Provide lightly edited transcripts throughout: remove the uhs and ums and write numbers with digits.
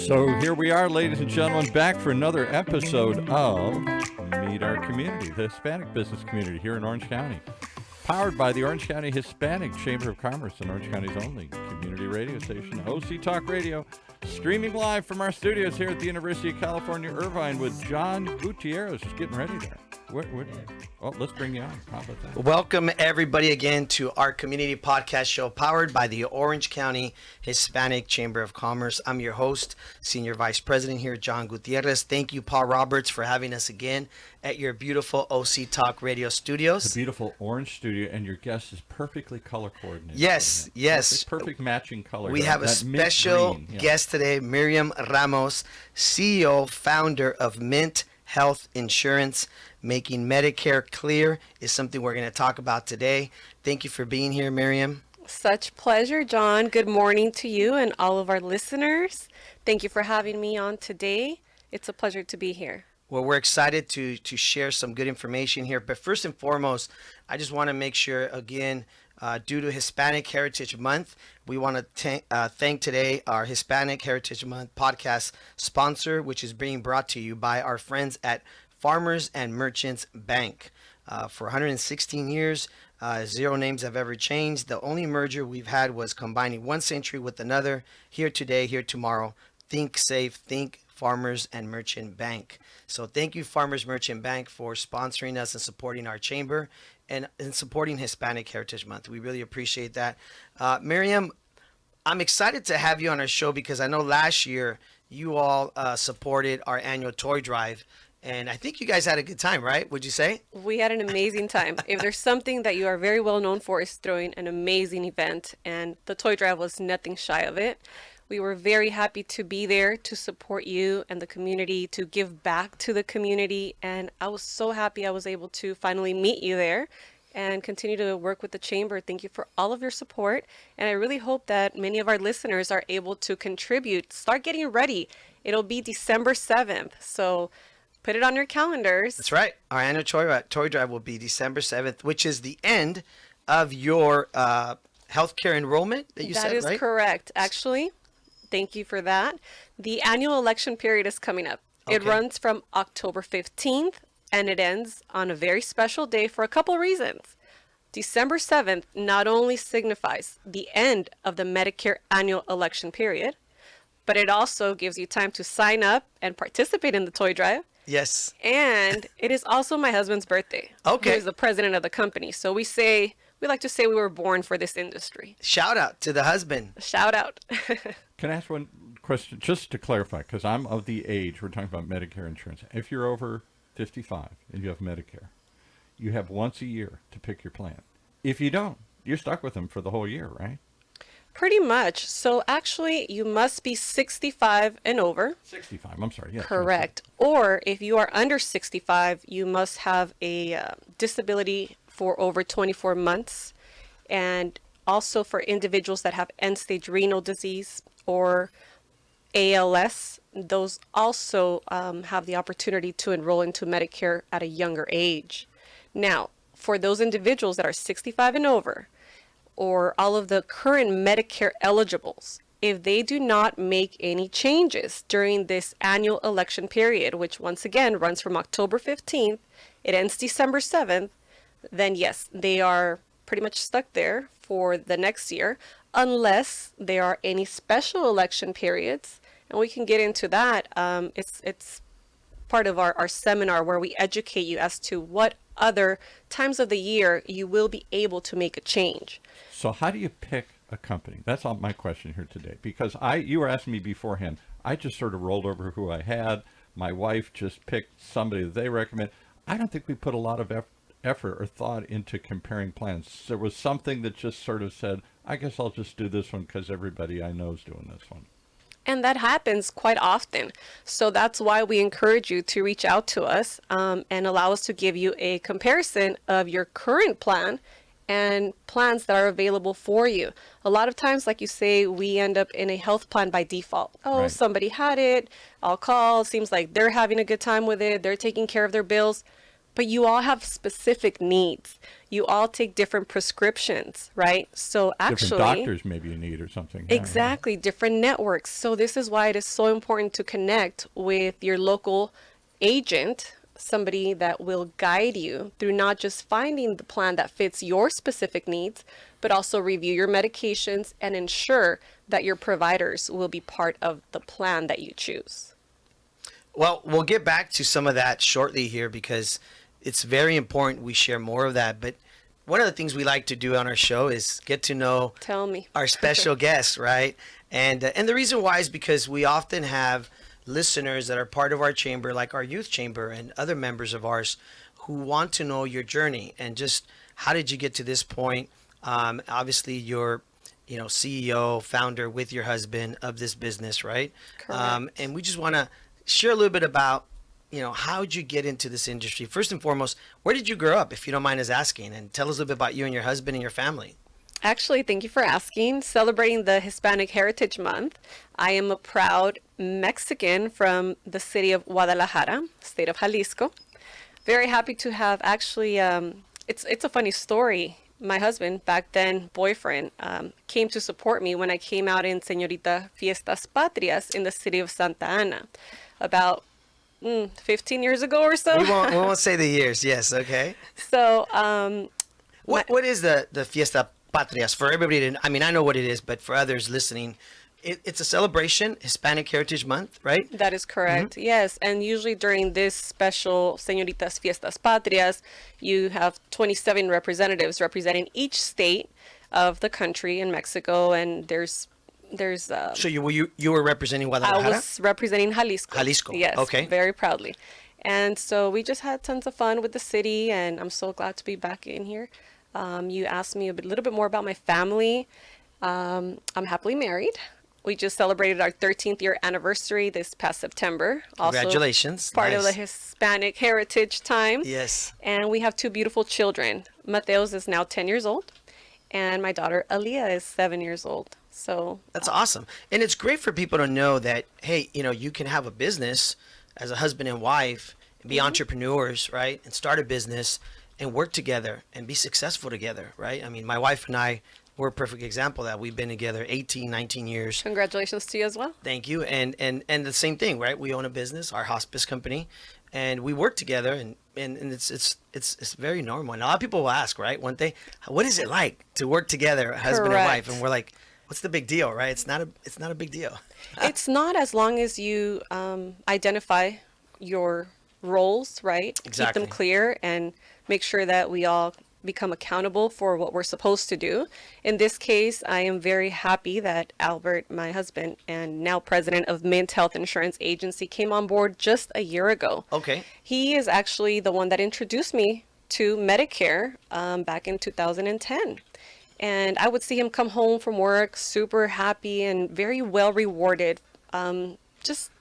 So here we are, ladies and gentlemen, back for another episode of Meet Our Community, the Hispanic business community here in Orange County. Powered by the Orange County Hispanic Chamber of Commerce and Orange County's only community radio station, OC Talk Radio, streaming live from our studios here at the University of California, Irvine with John Gutierrez. Just getting ready there. Well, let's bring you on. How about that? Welcome, everybody, again to our community podcast show powered by the Orange County Hispanic Chamber of Commerce. I'm your host, Senior Vice President here, John Gutierrez. Thank you, Paul Roberts, for having us again at your beautiful OC Talk Radio studios. The beautiful orange studio, and your guest is perfectly color coordinated. Yes, yes. Perfect matching color. We have a special guest today, Miriam Ramos, CEO, founder of Mint Health Insurance. Making Medicare clear is something we're going to talk about today. Thank you for being here, Miriam. Such pleasure, John. Good morning to you and all of our listeners. Thank you for having me on today. It's a pleasure to be here. Well, we're excited to share some good information here. But first and foremost, I just want to make sure, again, due to Hispanic Heritage Month, we want to thank today our Hispanic Heritage Month podcast sponsor, which is being brought to you by our friends at Farmers and Merchants Bank. For 116 years, zero names have ever changed. The only merger we've had was combining one century with another. Here today, here tomorrow. Think safe, think Farmers and Merchant Bank. So thank you, Farmers Merchant Bank, for sponsoring us and supporting our chamber and supporting Hispanic Heritage Month. We really appreciate that. Miriam, I'm excited to have you on our show because I know last year you all supported our annual toy drive. And I think you guys had a good time, right? Would you say? We had an amazing time. If there's something that you are very well known for, is throwing an amazing event. And the toy drive was nothing shy of it. We were very happy to be there to support you and the community, to give back to the community. And I was so happy I was able to finally meet you there and continue to work with the chamber. Thank you for all of your support. And I really hope that many of our listeners are able to contribute. Start getting ready. It'll be December 7th. So put it on your calendars. That's right. Our annual toy drive will be December 7th, which is the end of your healthcare enrollment that you said, right? That is correct. Actually, thank you for that. The annual election period is coming up. Okay. It runs from October 15th, and it ends on a very special day for a couple reasons. December 7th not only signifies the end of the Medicare annual election period, but it also gives you time to sign up and participate in the toy drive. Yes. And it is also my husband's birthday. Okay. He's the president of the company. So we like to say we were born for this industry. Shout out to the husband. Shout out. Can I ask one question just to clarify? Because I'm of the age, we're talking about Medicare insurance. If you're over 55 and you have Medicare, you have once a year to pick your plan. If you don't, you're stuck with them for the whole year, right? Pretty much. So actually, you must be 65 and over. 65, I'm sorry. Yes. Correct. Or if you are under 65, you must have a disability for over 24 months. And also for individuals that have end-stage renal disease or ALS, those also have the opportunity to enroll into Medicare at a younger age. Now, for those individuals that are 65 and over, or all of the current Medicare eligibles, if they do not make any changes during this annual election period, which once again runs from October 15th, it ends December 7th, then yes, they are pretty much stuck there for the next year, unless there are any special election periods. And we can get into that. It's part of our seminar where we educate you as to what other times of the year you will be able to make a change. So how do you pick a company? That's all my question here today. Because you were asking me beforehand, I just sort of rolled over who I had. My wife just picked somebody that they recommend. I don't think we put a lot of effort or thought into comparing plans. There was something that just sort of said, I guess I'll just do this one because everybody I know is doing this one. And that happens quite often. So that's why we encourage you to reach out to us and allow us to give you a comparison of your current plan and plans that are available for you. A lot of times, like you say, we end up in a health plan by default. Oh, right. Somebody had it, I'll call. Seems like they're having a good time with it. They're taking care of their bills. but you all have specific needs. You all take different prescriptions, right? So actually, different doctors maybe you need or something. Yeah, exactly, different networks. So this is why it is so important to connect with your local agent, somebody that will guide you through not just finding the plan that fits your specific needs, but also review your medications and ensure that your providers will be part of the plan that you choose. Well, we'll get back to some of that shortly here because it's very important we share more of that. But one of the things we like to do on our show is get to know Tell me. our special guests, right? And the reason why is because we often have listeners that are part of our chamber, like our youth chamber and other members of ours, who want to know your journey and just how did you get to this point. Obviously, you're CEO, founder with your husband of this business, right? Correct. And we just want to share a little bit about how did you get into this industry? First and foremost, where did you grow up, if you don't mind us asking? And tell us a little bit about you and your husband and your family. Actually, thank you for asking. Celebrating the Hispanic Heritage Month, I am a proud Mexican from the city of Guadalajara, state of Jalisco. Very happy to have actually, it's a funny story. My husband, back then boyfriend, came to support me when I came out in Señorita Fiestas Patrias in the city of Santa Ana about 15 years ago or so. We won't say the years. Yes, okay. So, what is the Fiesta Patrias for everybody? I mean, I know what it is, but for others listening, it's a celebration, Hispanic Heritage Month, right? That is correct. Yes. And usually during this special Señoritas Fiestas Patrias, you have 27 representatives representing each state of the country in Mexico. And there's So you were representing Guadalajara? I was representing Jalisco. Jalisco. Yes. Okay. Very proudly. And so we just had tons of fun with the city, and I'm so glad to be back in here. You asked me a little bit more about my family. I'm happily married. We just celebrated our 13th year anniversary this past September. Also Congratulations. part of the Nice. Hispanic Heritage Time. Yes. And we have two beautiful children. Mateos is now 10 years old, and my daughter Aaliyah is 7 years old. So That's awesome. And it's great for people to know that, hey, you can have a business as a husband and wife and be entrepreneurs, right? And start a business and work together and be successful together, right? I mean, my wife and I, we're a perfect example of that. We've been together 18, 19 years. congratulations to you as well. Thank you. And the same thing, right? We own a business, our hospice company, and we work together, and it's very normal. And a lot of people will ask, right? One day, what is it like to work together, husband and wife? Correct. And we're like, what's the big deal, right? It's not a big deal. It's not, as long as you identify your roles, right? Exactly. Keep them clear and make sure that we all become accountable for what we're supposed to do. In this case, I am very happy that Albert, my husband, and now president of Mint Health Insurance Agency, came on board just a year ago. Okay. He is actually the one that introduced me to Medicare back in 2010. And I would see him come home from work super happy and very well rewarded, just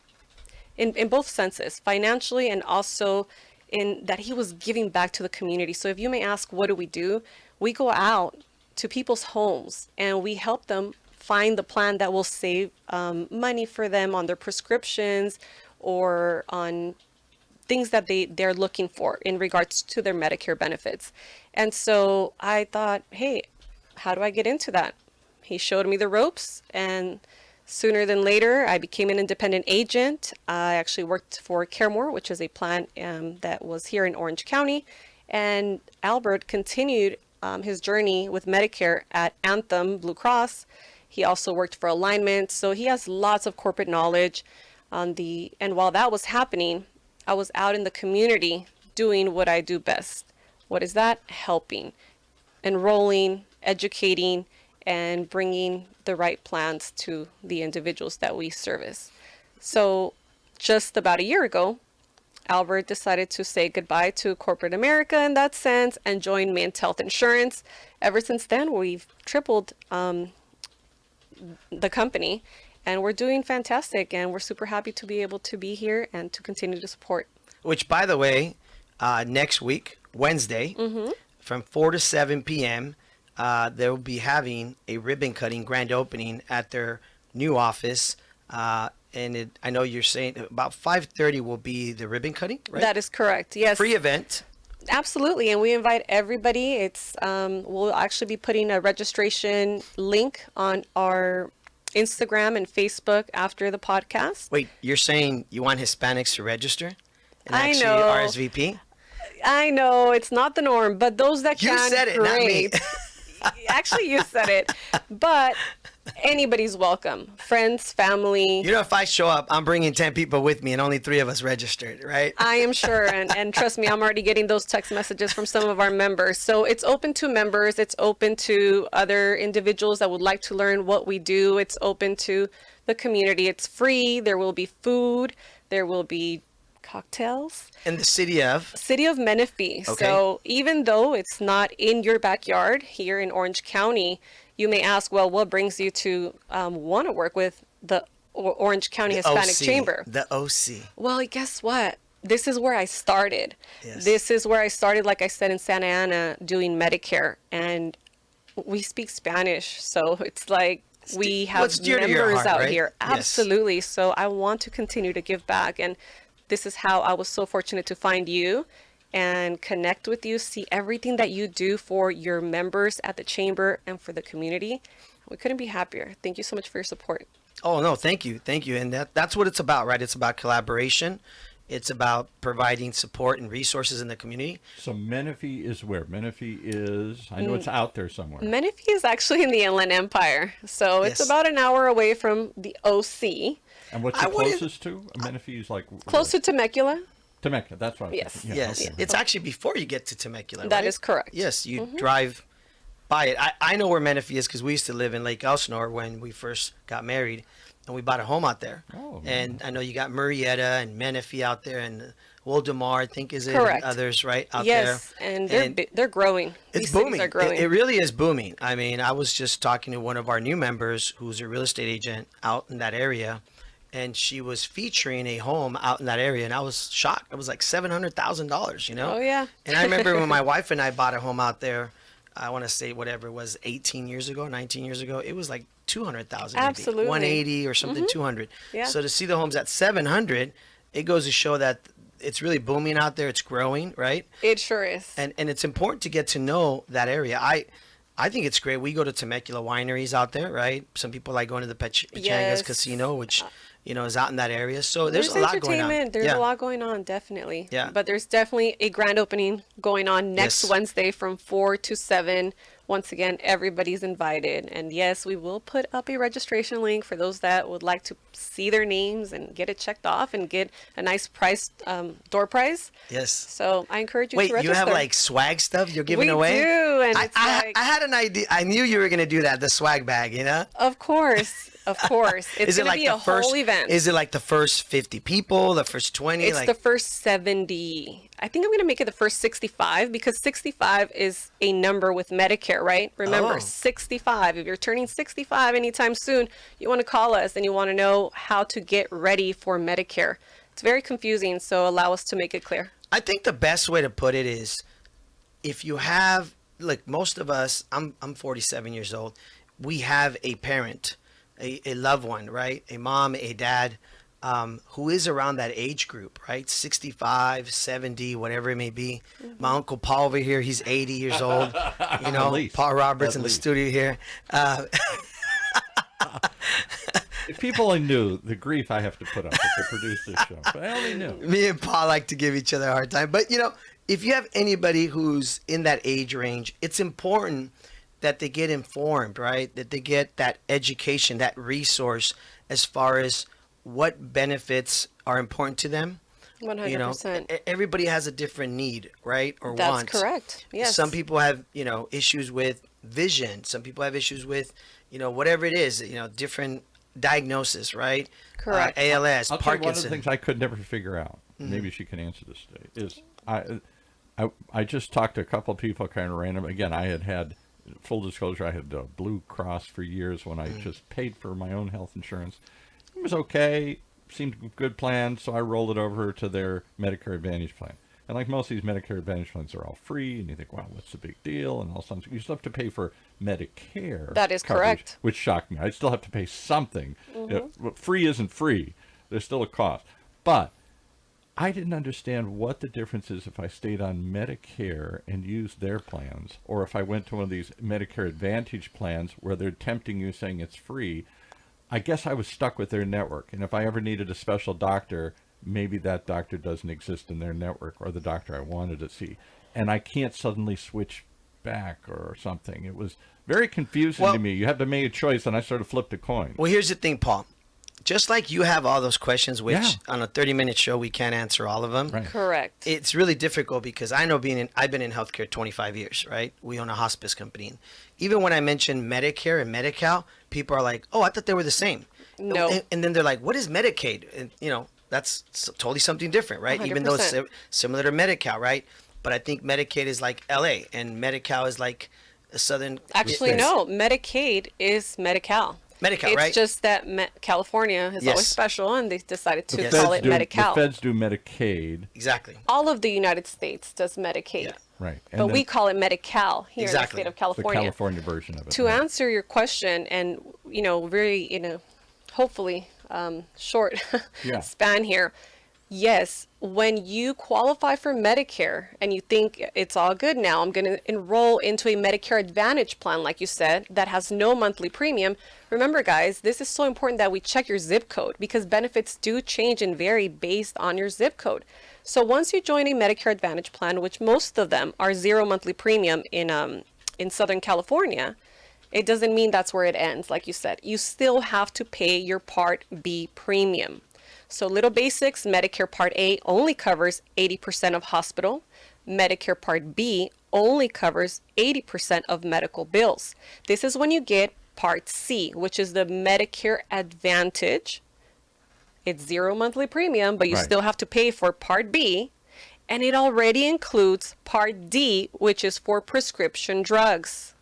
in both senses, financially and also in that he was giving back to the community. So if you may ask, what do? We go out to people's homes and we help them find the plan that will save money for them on their prescriptions or on things that they're looking for in regards to their Medicare benefits. And so I thought, hey, how do I get into that? He showed me the ropes, and sooner than later, I became an independent agent. I actually worked for CareMore, which is a plan that was here in Orange County. And Albert continued his journey with Medicare at Anthem Blue Cross. He also worked for Alignment, so he has lots of corporate knowledge and while that was happening, I was out in the community doing what I do best. What is that? Helping, enrolling, educating, and bringing the right plans to the individuals that we service. So just about a year ago, Albert decided to say goodbye to corporate America in that sense and join Mint Health Insurance. Ever since then, we've tripled the company, and we're doing fantastic, and we're super happy to be able to be here and to continue to support. Which, by the way, next week, Wednesday, from 4 to 7 p.m., they'll be having a ribbon cutting grand opening at their new office. I know you're saying about 5:30 will be the ribbon cutting, right? That is correct. Yes. Free event. Absolutely, and we invite everybody. It's we'll actually be putting a registration link on our Instagram and Facebook after the podcast. Wait, you're saying you want Hispanics to register and I actually know. RSVP? I know it's not the norm, but those that You can, said it, not me. great. Actually, you said it, but anybody's welcome. Friends, family. You know, if I show up, I'm bringing 10 people with me and only 3 of us registered, right? I am sure, and trust me, I'm already getting those text messages from some of our members. So it's open to members. It's open to other individuals that would like to learn what we do. It's open to the community. It's free. There will be food. There will be cocktails. In the city of? City of Menifee. Okay. So even though it's not in your backyard here in Orange County, you may ask, well, what brings you to want to work with the Orange County Hispanic OC, Chamber? The OC. Well, guess what? This is where I started. Yes. This is where I started, like I said, in Santa Ana doing Medicare. And we speak Spanish. So it's like we have What's dear to your members heart, out right? here. Yes. Absolutely. So I want to continue to give back. And this is how I was so fortunate to find you and connect with you, see everything that you do for your members at the chamber and for the community. We couldn't be happier. Thank you so much for your support. Oh, no, thank you. Thank you. And that's what it's about, right? It's about collaboration. It's about providing support and resources in the community. So Menifee is where? Menifee is, I know it's out there somewhere. Menifee is actually in the Inland Empire. So it's Yes. about an hour away from the OC. And what's I the wouldn't- closest to? Menifee is like... Close to Temecula. Temecula, that's what I was Yes. thinking. Yes. okay. It's actually before you get to Temecula, That right? is correct. Yes, you drive by it. I know where Menifee is because we used to live in Lake Elsinore when we first got married, and we bought a home out there. Oh, And I know you got Murrieta and Menifee out there, and Woldemar, I think, is it? Correct. And others, right, out Yes, there. and they're growing. It's These booming. cities are growing. It really is booming. I mean, I was just talking to one of our new members who's a real estate agent out in that area, and she was featuring a home out in that area, and I was shocked. It was like $700,000, you know? Oh, yeah. And I remember when my wife and I bought a home out there, I want to say whatever it was, 18 years ago, 19 years ago, it was like 200,000, Absolutely. 180 or something, 200. Yeah. So to see the homes at 700, it goes to show that it's really booming out there. It's growing, right? It sure is. And it's important to get to know that area. I think it's great. We go to Temecula wineries out there, right? Some people like going to the Pechangas Yes. Casino, which is out in that area. So there's a lot going on. entertainment. There's Yeah. a lot going on, definitely. Yeah. But there's definitely a grand opening going on next Yes. Wednesday from 4 to 7. Once again, everybody's invited. And yes, we will put up a registration link for those that would like to see their names and get it checked off and get a nice price, door prize. Yes. So I encourage you Wait, to register. you have like swag stuff you're giving We away? do, and it's I like- had an idea. I knew you were going to do that, the swag bag, you know? Of course. Of course. It's going to be a whole event. Is it like the first 50 people, the first 20? It's like, the first 70. I think I'm going to make it the first 65 because 65 is a number with Medicare, right? Remember, Oh. 65. If you're turning 65 anytime soon, you want to call us and you want to know how to get ready for Medicare. It's very confusing, so allow us to make it clear. I think the best way to put it is if you have, like most of us, I'm 47 years old, we have a parent, a loved one, right? A mom, a dad, who is around that age group, right? 65, 70, whatever it may be. My Uncle Paul over here, he's 80 years old. You know, least. Paul Roberts At in the least. studio here. If people only knew the grief I have to put up to produce this show. But I only knew. Me and Paul like to give each other a hard time. But, if you have anybody who's in that age range, it's important that they get informed, right? That they get that education, that resource as far as what benefits are important to them. 100%. Everybody has a different need, right? Or That's wants. correct. Yes. Some people have, issues with vision. Some people have issues with, whatever it is, different diagnosis, right? Correct. ALS, I'll tell you one of the Parkinson. things I could never figure out. Maybe she can answer this today. Is I just talked to a couple of people, kind of random. Again, I had full disclosure. I had Blue Cross for years when I just paid for my own health insurance. It was okay. Seemed a good plan, so I rolled it over to their Medicare Advantage plan. And like most of these Medicare Advantage plans are all free, and you think, wow, what's the big deal? And all of a sudden, you still have to pay for Medicare. That is coverage, correct. Which shocked me. I still have to pay something. Free isn't free. There's still a cost. But I didn't understand what the difference is if I stayed on Medicare and used their plans, or if I went to one of these Medicare Advantage plans where they're tempting you saying it's free. I guess I was stuck with their network. And if I ever needed a special doctor, maybe that doctor doesn't exist in their network, or the doctor I wanted to see. And I can't suddenly switch back or something. It was very confusing to me. You had to make a choice, and I sort of flipped a coin. Well, here's the thing, Paul. Just like you have all those questions, which Yeah. on a 30-minute show we can't answer all of them. Right. Correct. It's really difficult because I know I've been in healthcare 25 years, right? We own a hospice company. And even when I mention Medicare and Medi-Cal, people are like, "Oh, I thought they were the same." No. And then they're like, "What is Medicaid?" And that's totally something different, right? Even though it's 100%. similar to Medi-Cal, right? But I think Medicaid is like LA and Medi-Cal is like a southern. Actually, no. Medicaid is Medi-Cal. Medi-Cal, it's right? just that California is always Yes. special, and they decided to The call it do, Medi-Cal. the feds do Medicaid, Exactly. All of the United States does Medicaid, Yeah. right? but we call it Medi-Cal here in the Exactly. state of the California. California version of it. To right. answer your question, and very hopefully short Yeah. span here. Yes, when you qualify for Medicare and you think it's all good now, I'm going to enroll into a Medicare Advantage plan, like you said, that has no monthly premium. Remember, guys, this is so important that we check your zip code because benefits do change and vary based on your zip code. So once you join a Medicare Advantage plan, which most of them are 0 monthly premium in Southern California, it doesn't mean that's where it ends. Like you said, you still have to pay your Part B premium. So little basics, Medicare Part A only covers 80% of hospital. Medicare Part B only covers 80% of medical bills. This is when you get Part C, which is the Medicare Advantage. It's 0 monthly premium, but you Right. still have to pay for Part B. And it already includes Part D, which is for prescription drugs.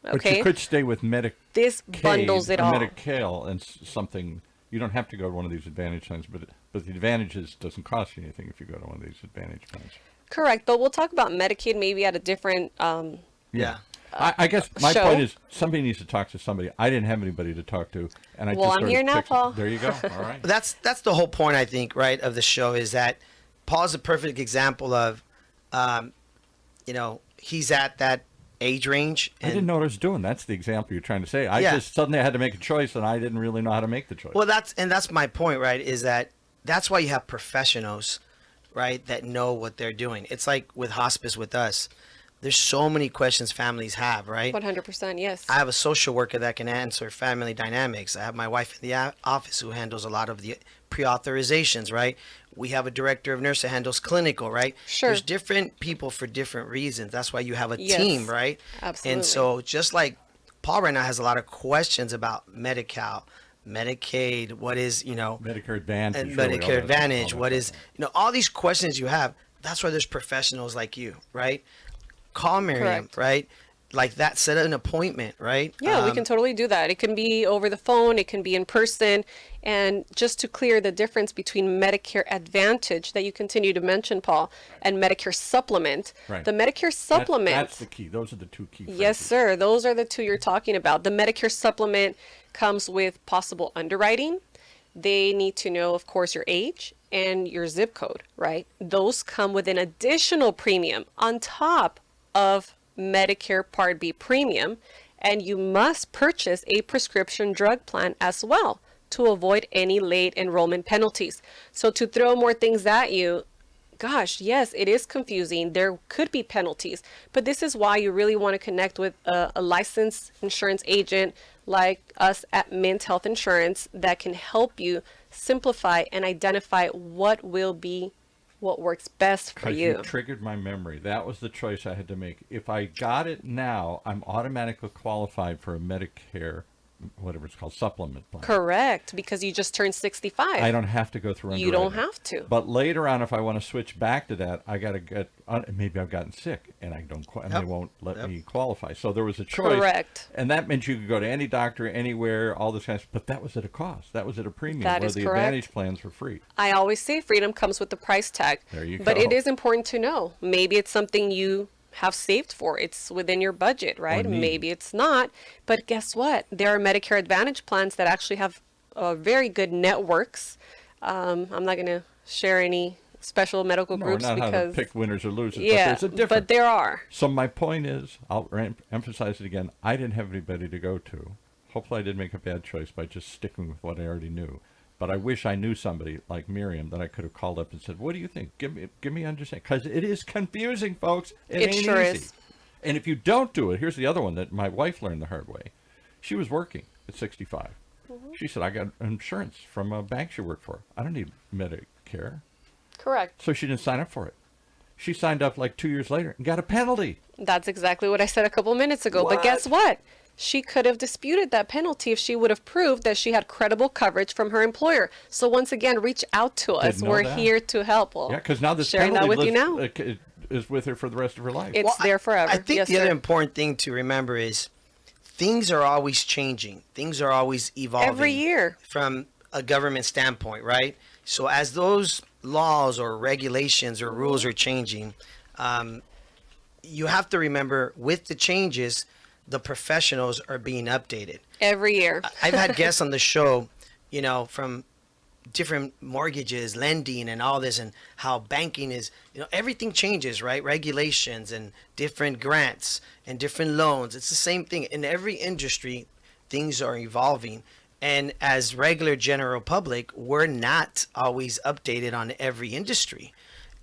But Okay? you could stay with Medicaid. This bundles it or all. Medi-Cal and something. You don't have to go to one of these Advantage plans, but the Advantages doesn't cost you anything if you go to one of these Advantage plans. Correct, but we'll talk about Medicaid maybe at a different Yeah. I guess my show. point is somebody needs to talk to somebody. I didn't have anybody to talk to, and I Well, just I'm sort of here now, picked- Paul. There you go. All right. That's the whole point, I think, right, of the show is that Paul's a perfect example of, he's at that age range. I didn't know what I was doing. That's the example you're trying to say. I Yeah. just suddenly I had to make a choice, and I didn't really know how to make the choice. Well, that's my point, right? Is that's why you have professionals, right, that know what they're doing. It's like with hospice with us. There's so many questions families have, right? 100%, yes. I have a social worker that can answer family dynamics. I have my wife in the office who handles a lot of the pre-authorizations, right? We have a director of nurse that handles clinical, right? Sure. There's different people for different reasons. That's why you have a Yes, team, right? absolutely. And so just like Paul right now has a lot of questions about Medi-Cal, Medicaid, what is, Medicare Advantage. and really, all Medicare that- Advantage, all what that is, stuff. all these questions you have. That's why there's professionals like you, right? Call Miriam, Correct. right? Like that, set an appointment, right? Yeah, we can totally do that. It can be over the phone, it can be in person. And just to clear the difference between Medicare Advantage that you continue to mention, Paul, and Medicare Supplement, Right. the Medicare Supplement. That's the key. Those are the two key phrases. Yes, sir. Those are the two you're talking about. The Medicare Supplement comes with possible underwriting. They need to know, of course, your age and your zip code, right? Those come with an additional premium on top of Medicare Part B premium, and you must purchase a prescription drug plan as well to avoid any late enrollment penalties. So to throw more things at you, gosh, yes, it is confusing. There could be penalties, but this is why you really want to connect with a licensed insurance agent like us at Mint Health Insurance that can help you simplify and identify what works best for 'Cause you. you triggered my memory. That was the choice I had to make. If I got it now, I'm automatically qualified for a Medicare, whatever it's called, supplement plan. Correct, because you just turned 65. I don't have to go through You don't underwriting. have to. But later on, if I want to switch back to that, I got to get. Maybe I've gotten sick, and I don't. And they Yep. won't let Yep. me qualify. So there was a choice. Correct. And that meant you could go to any doctor, anywhere, all this kind of. But that was at a cost. That was at a premium. That where is the correct. Advantage plans were free. I always say freedom comes with the price tag. There you But go. it is important to know. Maybe it's something you have saved for. It's within your budget, right? need. Maybe it's not. But guess what? There are Medicare Advantage plans that actually have very good networks. I'm not going to share any special medical No, groups we're not how to because pick winners or losers, yeah, but there's a difference. but there are. So my point is, I'll emphasize it again, I didn't have anybody to go to. Hopefully I didn't make a bad choice by just sticking with what I already knew. But I wish I knew somebody like Miriam that I could have called up and said, what do you think? Give me understanding. Because it is confusing, folks. It ain't sure easy. is. And if you don't do it, here's the other one that my wife learned the hard way. She was working at 65. She said, I got insurance from a bank she worked for. I don't need Medicare. Correct. So she didn't sign up for it. She signed up like 2 years later and got a penalty. That's exactly what I said a couple minutes ago. But guess what? She could have disputed that penalty if she would have proved that she had credible coverage from her employer. So once again, reach out to us. Didn't know We're that. here to help. Well, Yeah, because now this sharing that penalty with you now. is with her for the rest of her life. It's there forever. I think Yes, the other sir. important thing to remember is things are always changing. Things are always evolving. Every year. From a government standpoint, right? So as those laws or regulations or rules are changing, you have to remember with the changes, the professionals are being updated. Every year. I've had guests on the show, from different mortgages, lending, and all this, and how banking is, everything changes, right? Regulations and different grants and different loans. It's the same thing in every industry. Things are evolving, and as regular general public, we're not always updated on every industry,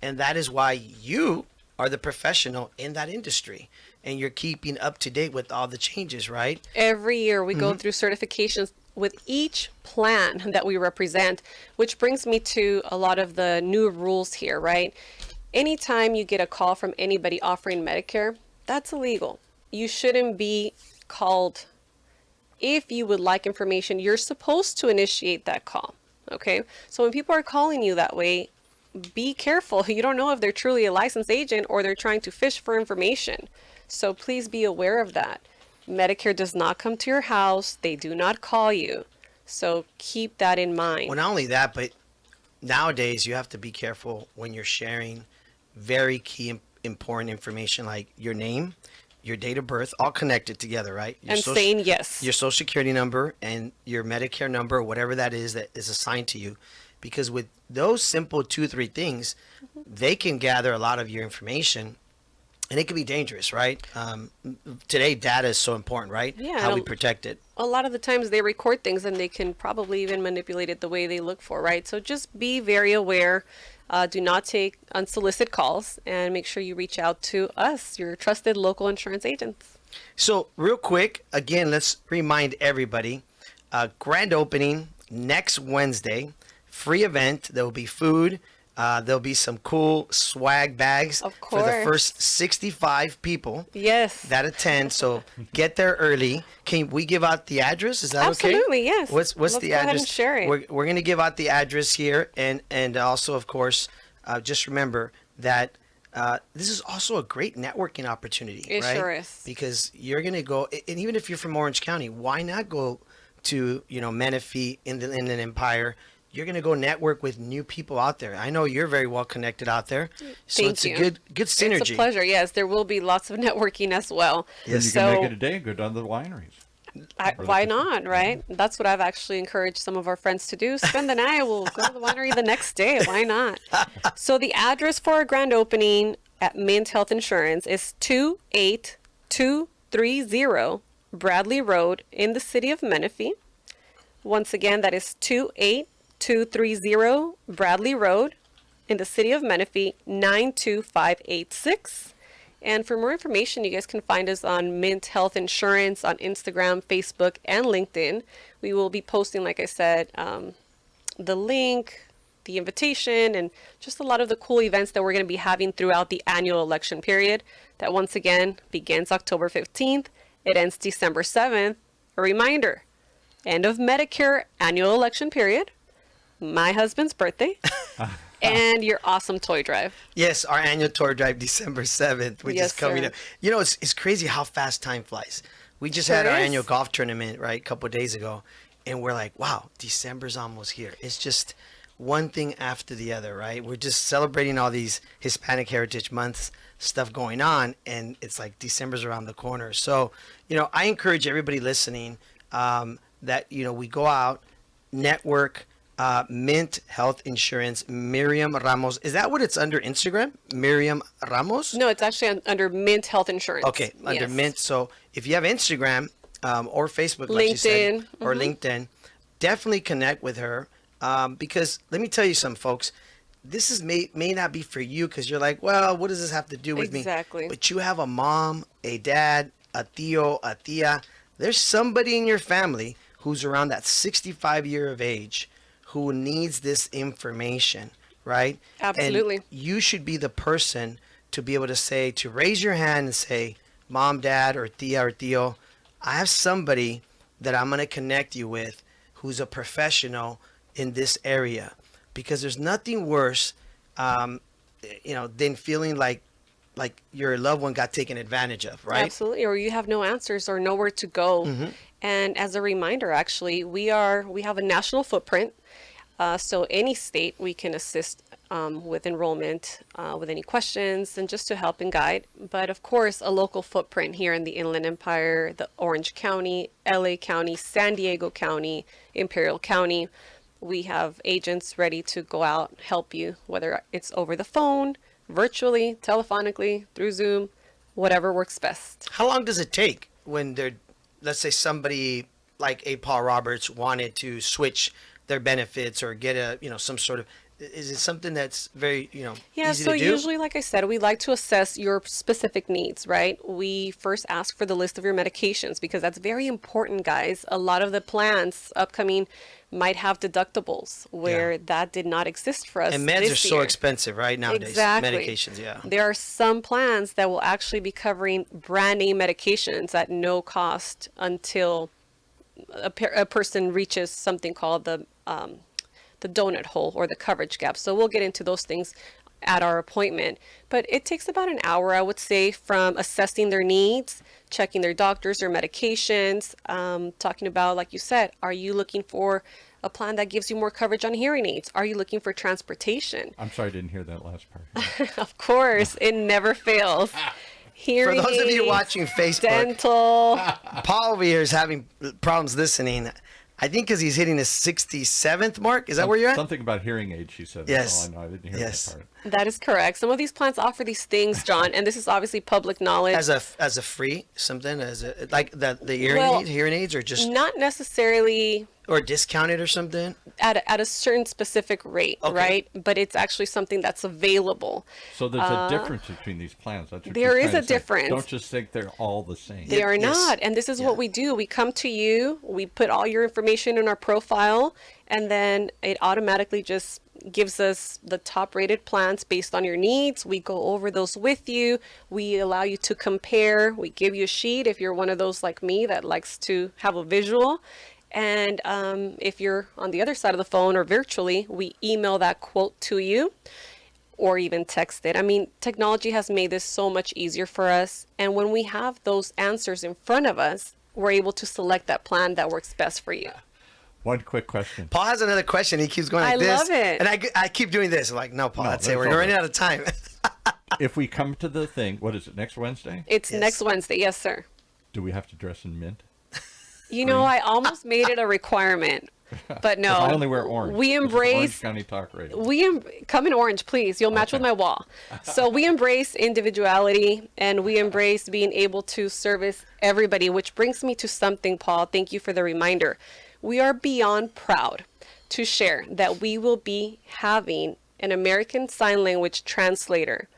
and that is why you are the professional in that industry, and you're keeping up to date with all the changes, right? Every year we go through certifications with each plan that we represent, which brings me to a lot of the new rules here, right? Anytime you get a call from anybody offering Medicare, that's illegal. You shouldn't be called. If you would like information, you're supposed to initiate that call, okay? So when people are calling you that way, be careful. You don't know if they're truly a licensed agent or they're trying to fish for information. So please be aware of that. Medicare does not come to your house. They do not call you. So keep that in mind. Well, not only that, but nowadays you have to be careful when you're sharing very key important information like your name, your date of birth, all connected together, right? And saying yes. Your social security number and your Medicare number, whatever that is assigned to you. Because with those simple 2-3 things, they can gather a lot of your information. And it can be dangerous, right? Today, data is so important, right? Yeah, How we protect it. A lot of the times they record things and they can probably even manipulate it the way they look for, right? So just be very aware. Do not take unsolicited calls and make sure you reach out to us, your trusted local insurance agents. So real quick, again, let's remind everybody, grand opening next Wednesday, free event. There will be food. There'll be some cool swag bags Of for the course. first 65 people Yes. that attend. So get there early. Can we give out the address? Is that okay? Absolutely, yes. What's Let's the go ahead address? and share it. We're going to give out the address here, and also, of course, just remember that this is also a great networking opportunity. It right? sure is. Because you're going to go, and even if you're from Orange County, why not go to Menifee in the Inland Empire? You're going to go network with new people out there. I know you're very well connected out there. So Thank it's you. a good synergy. It's a pleasure. Yes, there will be lots of networking as well. And you So can make it a day and go down to the wineries. why not, right? That's what I've actually encouraged some of our friends to do. Spend the night. We'll go to the winery the next day. Why not? So the address for our grand opening at Mint Health Insurance is 28230 Bradley Road in the city of Menifee. Once again, that is 28230 Bradley Road in the city of Menifee, 92586. And for more information, you guys can find us on Mint Health Insurance on Instagram, Facebook, and LinkedIn. We will be posting, like I said, the link, the invitation, and just a lot of the cool events that we're going to be having throughout the annual election period. That once again begins October 15th. It ends December 7th. A reminder, end of Medicare annual election period, my husband's birthday, and your awesome toy drive. Yes, our annual tour drive, December 7th, which Yes, is coming sir. up. It's crazy how fast time flies. We just Sure had our is. annual golf tournament, right, a couple of days ago, and we're like, wow, December's almost here. It's just one thing after the other, right? We're just celebrating all these Hispanic Heritage Months stuff going on, and it's like December's around the corner. So, I encourage everybody listening that, we go out, network, Mint Health Insurance, Miriam Ramos. Is that what it's under Instagram? Miriam Ramos? No, it's actually under Mint Health Insurance. Okay, under Yes. Mint. So if you have Instagram or Facebook, like you said, LinkedIn. or LinkedIn, definitely connect with her. Because let me tell you something, folks. This is may not be for you because you're like, well, what does this have to do with me? Exactly. But you have a mom, a dad, a tío, a tía. There's somebody in your family who's around that 65 year of age who needs this information, right? Absolutely. And you should be the person to be able to say, to raise your hand and say, mom, dad, or tía or tío, I have somebody that I'm going to connect you with who's a professional in this area. Because there's nothing worse, than feeling like your loved one got taken advantage of, right? Absolutely, or you have no answers or nowhere to go. Mm-hmm. And as a reminder, actually, we have a national footprint. So any state we can assist with enrollment, with any questions, and just to help and guide. But of course, a local footprint here in the Inland Empire, the Orange County, LA County, San Diego County, Imperial County. We have agents ready to go out, help you, whether it's over the phone, virtually, telephonically, through Zoom, whatever works best. How long does it take when let's say somebody like a Paul Roberts wanted to switch their benefits or get some sort of, is it something that's very, Yeah, easy so to do? usually, like I said, we like to assess your specific needs, right? We first ask for the list of your medications because that's very important, guys. A lot of the plans upcoming might have deductibles where that did not exist for us. And meds this are so year. expensive, right, nowadays? Exactly. Medications, yeah. There are some plans that will actually be covering brand name medications at no cost until a person reaches something called the donut hole or the coverage gap. So we'll get into those things at our appointment. But it takes about an hour, I would say, from assessing their needs, checking their doctors, their medications, talking about, like you said, are you looking for a plan that gives you more coverage on hearing aids? Are you looking for transportation? I'm sorry I didn't hear that last part. Of course, it never fails. For Hearing those of you aids, watching Facebook, dental. Paul over here is having problems listening. I think because he's hitting his 67th mark. Is that where you're at? Something about hearing aids, she said. Yes. That's all I know. I didn't hear Yes. that part. That is correct. Some of these plans offer these things, John, and this is obviously public knowledge. As a free something, like the Well, hearing aids, or just Not necessarily or discounted or something. at a certain specific rate, Okay. right? But it's actually something that's available. So there's a difference between these plans. That's what There you're is trying a to say. difference. Don't just think they're all the same. They are Yes. not. And this is Yeah. what we do. We come to you, we put all your information in our profile, and then it automatically just gives us the top rated plans based on your needs. We go over those with you. We allow you to compare. We give you a sheet if you're one of those like me that likes to have a visual. And if you're on the other side of the phone or virtually, we email that quote to you or even text it. I mean, technology has made this so much easier for us. And when we have those answers in front of us, we're able to select that plan that works best for you. One quick question. Paul has another question. He keeps going like I this. love it. And I keep doing this. I'm like, no, Paul, No, that's it. that's We're all running right. out of time. If we come to the thing, what is it, next Wednesday? It's Yes. next Wednesday. Yes, sir. Do we have to dress in mint? You know, I almost made it a requirement, but no. I only wear orange. We This is embrace Orange County Talk Radio. come in orange, please. You'll match with my wall. So we embrace individuality and we embrace being able to service everybody, which brings me to something, Paul. Thank you for the reminder. We are beyond proud to share that we will be having an American Sign Language translator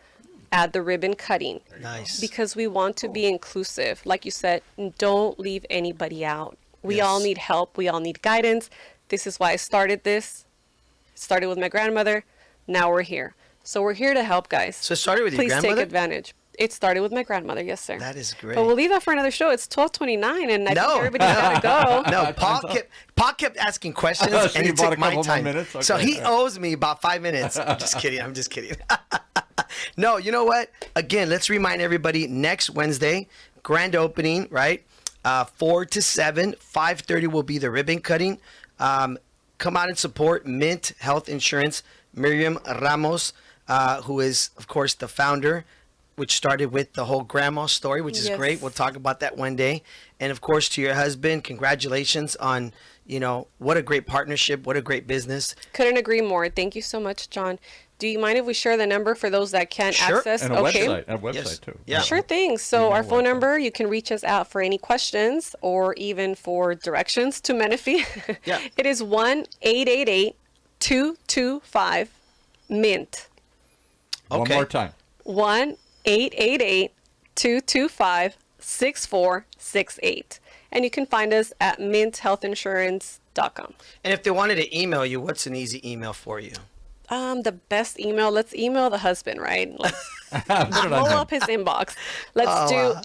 at the ribbon cutting. Nice. Because we want to be inclusive. Like you said, don't leave anybody out. We all Yes. need help. We all need guidance. This is why I started this. Started with my grandmother. Now we're here. So we're here to help, guys. So it started with your Please take grandmother? advantage. It started with my grandmother, yes, sir. That is great. But we'll leave that for another show. It's 12:29, and I think everybody's got to go. No, Paul kept asking questions, So and he you bought took a my couple more time. minutes? So Okay. he owes me about 5 minutes. I'm just kidding. I'm just kidding. No, you know what? Again, let's remind everybody, next Wednesday, grand opening, right? 4 to 7, 5:30 will be the ribbon cutting. Come out and support Mint Health Insurance. Miriam Ramos, who is, of course, the founder, which started with the whole grandma story, which is Yes. great. We'll talk about that one day. And of course, to your husband, congratulations on, what a great partnership, what a great business. Couldn't agree more. Thank you so much, John. Do you mind if we share the number for those that can't Sure. access? And a website Yes. too. Yeah. Sure thing. So our phone website. number, you can reach us out for any questions or even for directions to Menifee. Yeah. It is 1-888-225-MINT. One Okay. more time. 1-888-225-6468. And you can find us at minthealthinsurance.com. And if they wanted to email you, what's an easy email for you? The best email, let's email the husband, right? Let's Put it on blow him. up his inbox. Let's do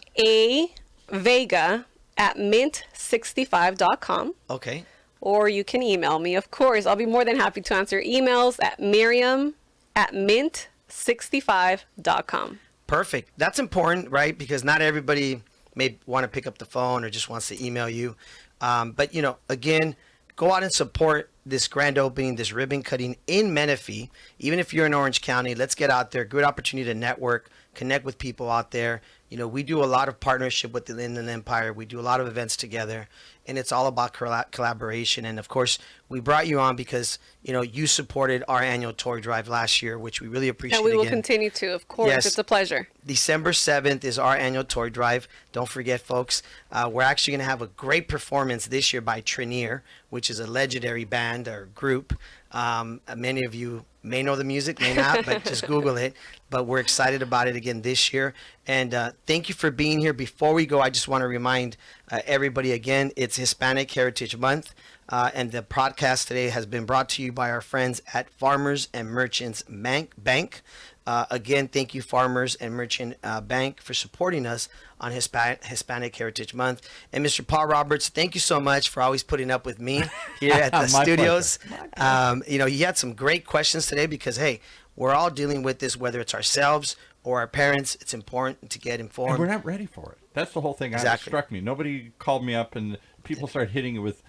avega@mint65.com. Okay. Or you can email me, of course. I'll be more than happy to answer emails at miriam@mint65.com. Perfect. That's important, right? Because not everybody may want to pick up the phone or just wants to email you. But, again, go out and support this grand opening, this ribbon cutting in Menifee. Even if you're in Orange County, let's get out there. Good opportunity to network, connect with people out there. We do a lot of partnership with the Inland Empire. We do a lot of events together, and it's all about collaboration. And of course, we brought you on because, you supported our annual toy drive last year, which we really appreciate. And we will again. continue to, of course. Yes. It's a pleasure. December 7th is our annual toy drive. Don't forget, folks. We're actually going to have a great performance this year by Trenier, which is a legendary band or group. Many of you may know the music, may not, but just Google it. But we're excited about it again this year. And thank you for being here. Before we go, I just want to remind everybody again, it's Hispanic Heritage Month. And the podcast today has been brought to you by our friends at Farmers and Merchants Bank. Again, thank you, Farmers and Merchant Bank, for supporting us on Hispanic Heritage Month. And Mr. Paul Roberts, thank you so much for always putting up with me here at the My studios. pleasure. You had some great questions today because, hey, we're all dealing with this, whether it's ourselves or our parents. It's important to get And informed. we're not ready for it. That's the whole thing that Exactly. struck me. Nobody called me up and people started hitting it with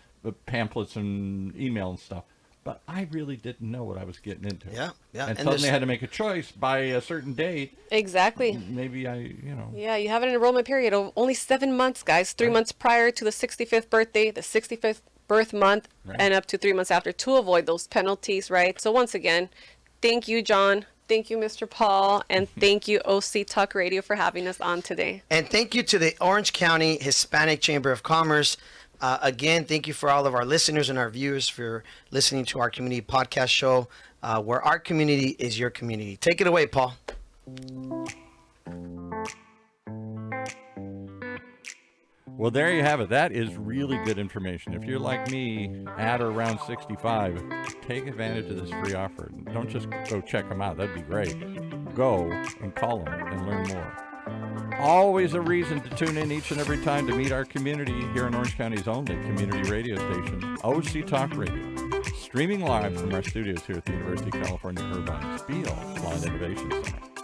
pamphlets and email and stuff. But I really didn't know what I was getting into. Yeah. And And suddenly there's- I had to make a choice by a certain date. Exactly. Maybe Yeah, you have an enrollment period of only 7 months, guys. 3 months prior to the 65th birthday, the 65th birth month, Right. and up to 3 months after to avoid those penalties, right? So once again, thank you, John. Thank you, Mr. Paul. And thank you, OC Talk Radio, for having us on today. And thank you to the Orange County Hispanic Chamber of Commerce. Again, thank you for all of our listeners and our viewers for listening to our community podcast show, where our community is your community. Take it away, Paul. Well, there you have it. That is really good information. If you're like me, at or around 65, take advantage of this free offer. Don't just go check them out. That'd be great. Go and call them and learn more. Always a reason to tune in each and every time to meet our community here in Orange County's only community radio station, OC Talk Radio. Streaming live from our studios here at the University of California Irvine's Beale Blind Innovation Center.